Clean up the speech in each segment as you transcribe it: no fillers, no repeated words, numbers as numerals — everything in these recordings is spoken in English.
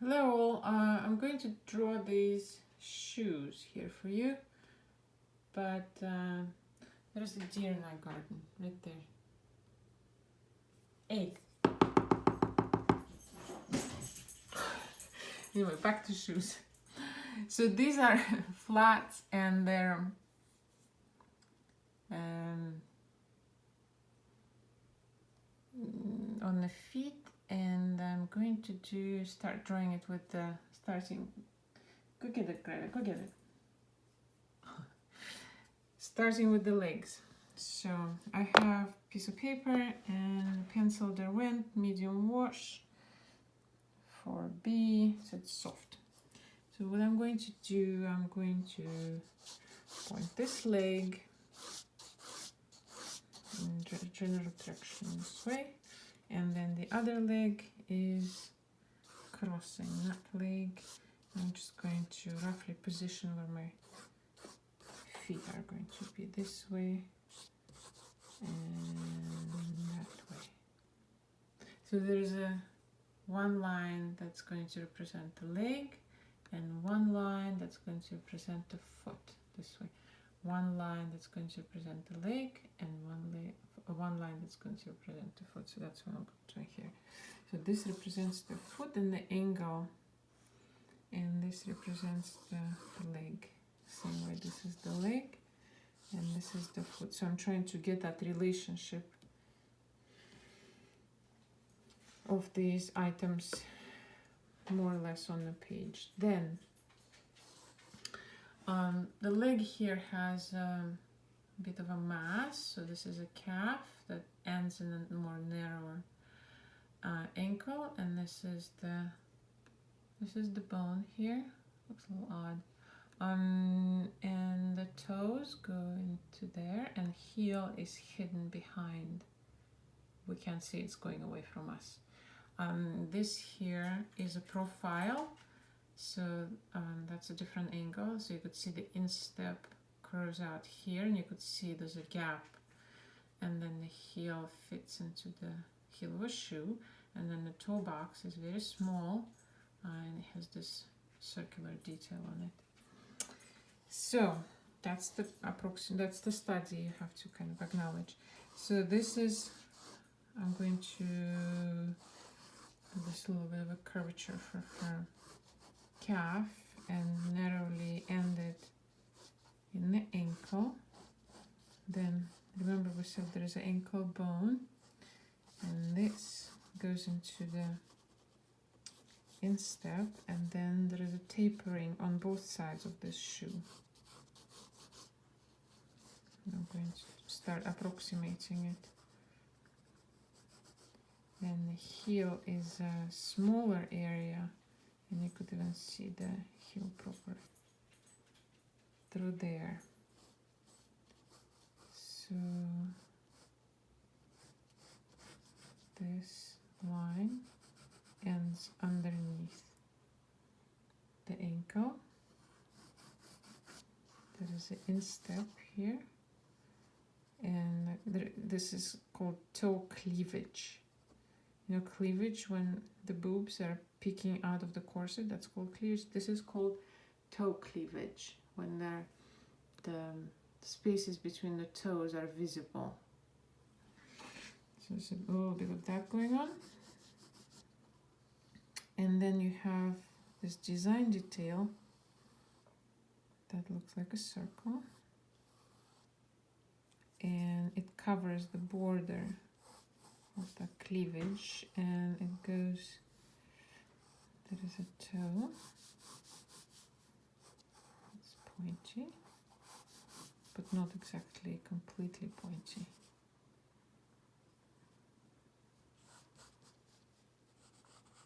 Hello all, I'm going to draw these shoes here for you, but there's a deer in our garden, right there. 8. Anyway, back to shoes. So these are flats and they're on the feet, and I'm going to start drawing it with the starting. Go get it, Greta, go get it. Starting with the legs. So I have a piece of paper and pencil Derwent medium wash for B, so it's soft. So what I'm going to do, I'm going to point this leg in general direction this way, and then the other leg is crossing that leg. I'm just going to roughly position where my feet are going to be this way and that way. So there's one line that's going to represent the leg, and one line that's going to represent the foot this way. One line that's going to represent the leg, and one line that's going to represent the foot. So that's what I'm doing here. So this represents the foot and the angle, and this represents the leg. Same way, this is the leg and this is the foot. So I'm trying to get that relationship of these items more or less on the page. Then the leg here has a bit of a mass, so this is a calf that ends in a more narrower ankle, and this is the bone here. Looks a little odd. And the toes go into there, and heel is hidden behind. We can't see it's going away from us. This here is a profile, so that's a different angle. So you could see the instep curves out here, and you could see there's a gap, and then the heel fits into the heel of a shoe, and then the toe box is very small, and it has this circular detail on it. So that's the study you have to kind of acknowledge. So this is, I'm going to do this little bit of a curvature for her calf and narrowly end it in the ankle. Then remember we said there is an ankle bone, and this goes into the instep, and then there is a tapering on both sides of this shoe. I'm going to start approximating it. Then the heel is a smaller area, and you could even see the heel proper through there. So this line ends underneath the ankle. There is an instep here, and this is called toe cleavage. You know, cleavage when the boobs are peeking out of the corset, that's called cleavage. This is called toe cleavage when the spaces between the toes are visible. So there's a little bit of that going on. And then you have this design detail that looks like a circle, and it covers the border of the cleavage, and it goes, there is a toe, it's pointy, but not exactly completely pointy.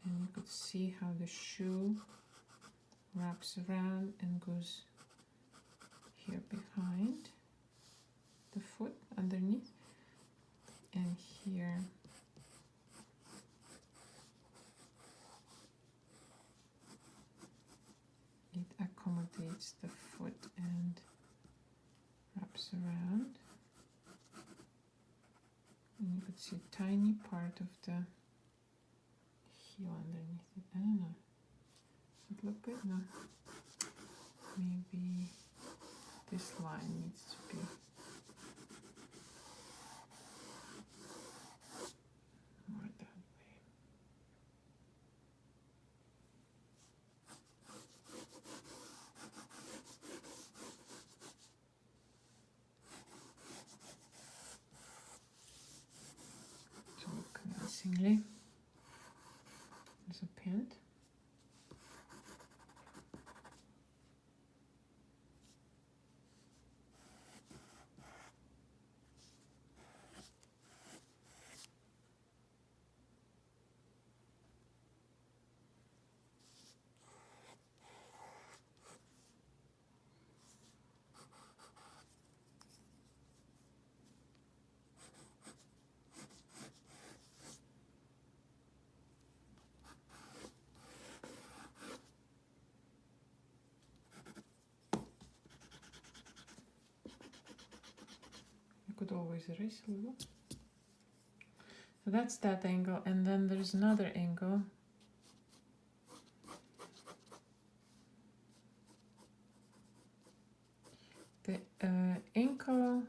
And you could see how the shoe wraps around and goes here behind the foot underneath, and here it accommodates the foot and wraps around, and you could see a tiny part of the heel underneath it. I don't know. look good? No. Maybe this line needs to be more that way. So convincingly, there's a pant. Could always erase a little. So that's that angle, and then there's another angle. The ankle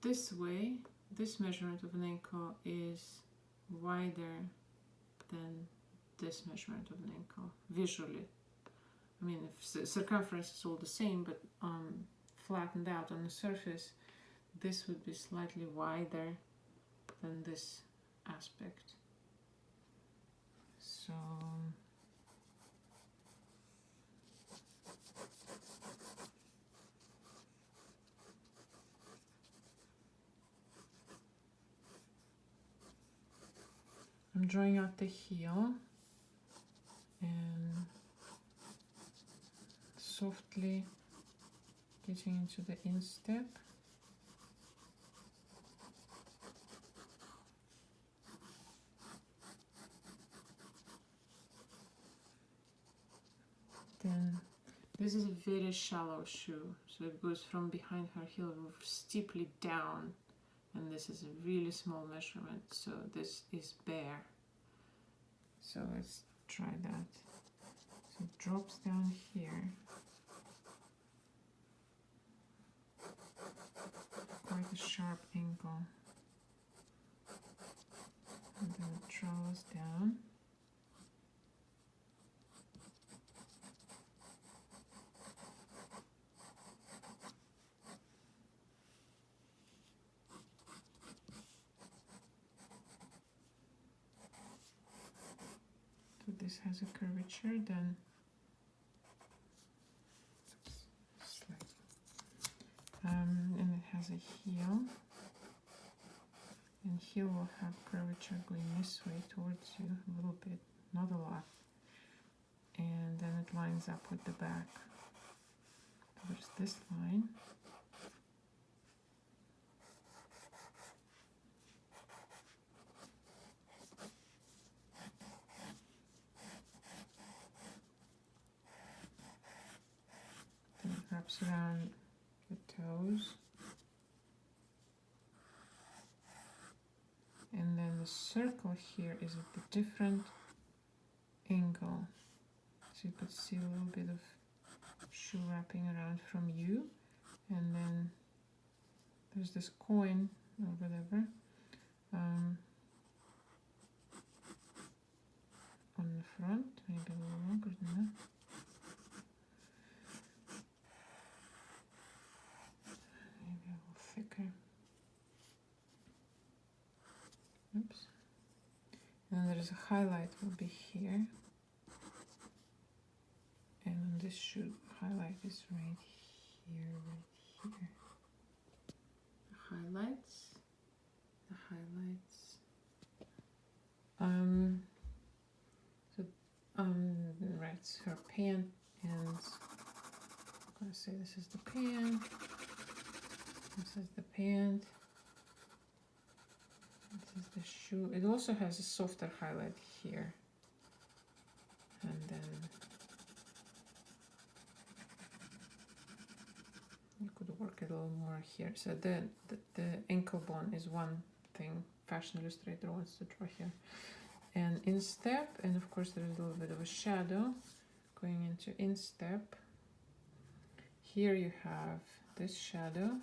this way, this measurement of an ankle is wider than this measurement of an ankle visually. I mean, if circumference is all the same, but flattened out on the surface, this would be slightly wider than this aspect. So I'm drawing out the heel and softly getting into the instep. Then this is a very shallow shoe, so it goes from behind her heel steeply down, and this is a really small measurement, so this is bare. So let's try that. So it drops down here, quite a sharp angle, and then it travels down. So this has a curvature, then and it has a heel, and heel will have curvature going this way towards you a little bit, not a lot, and then it lines up with the back. So there's this line, then it wraps around the toes, and then the circle here is at a different angle, so you could see a little bit of shoe wrapping around from you, and then there's this coin or whatever on the front, maybe a little longer than that. Maybe a little thicker. Oops. And then there's a highlight will be here. And on this shoe, highlight is right here, right here. The highlights. Right, it's her pant, and I'm gonna say this is the pant. This is the pant. This is the shoe. It also has a softer highlight here, and then you could work it a little more here. So the ankle bone is one thing Fashion Illustrator wants to draw here. and instep, and of course there's a little bit of a shadow going into instep. Here you have this shadow,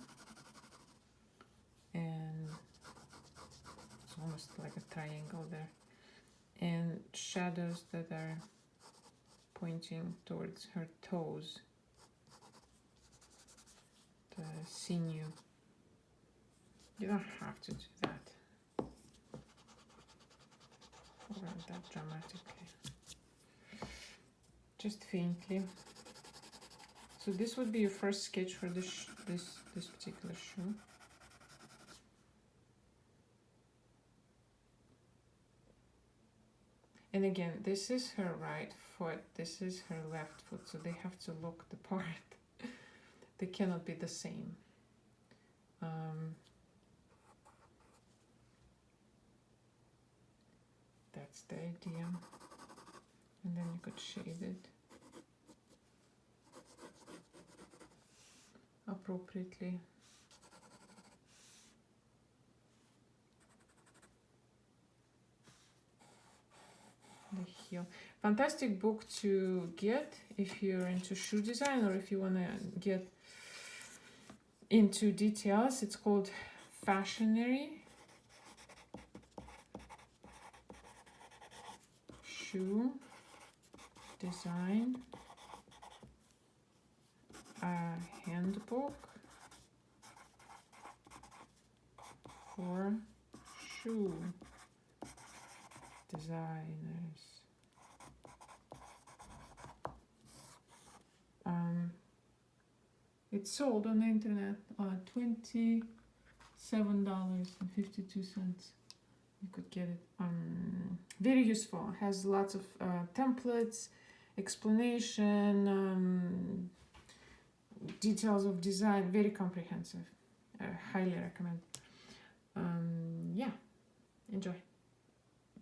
and it's almost like a triangle there, and shadows that are pointing towards her toes, the sinew. You don't have to do that, or that dramatically, just faintly. So this would be your first sketch for this particular shoe. And again, this is her right foot, this is her left foot, so they have to look the part. They cannot be the same. That's the idea. And then you could shade it appropriately. The heel. Fantastic book to get if you're into shoe design, or if you want to get into details. It's called Fashionary Shoe Design, a handbook for shoe designers. It's sold on the internet, $27.52. You could get it. Very useful. Has lots of templates, explanation, details of design. Very comprehensive. Highly recommend. Yeah, enjoy.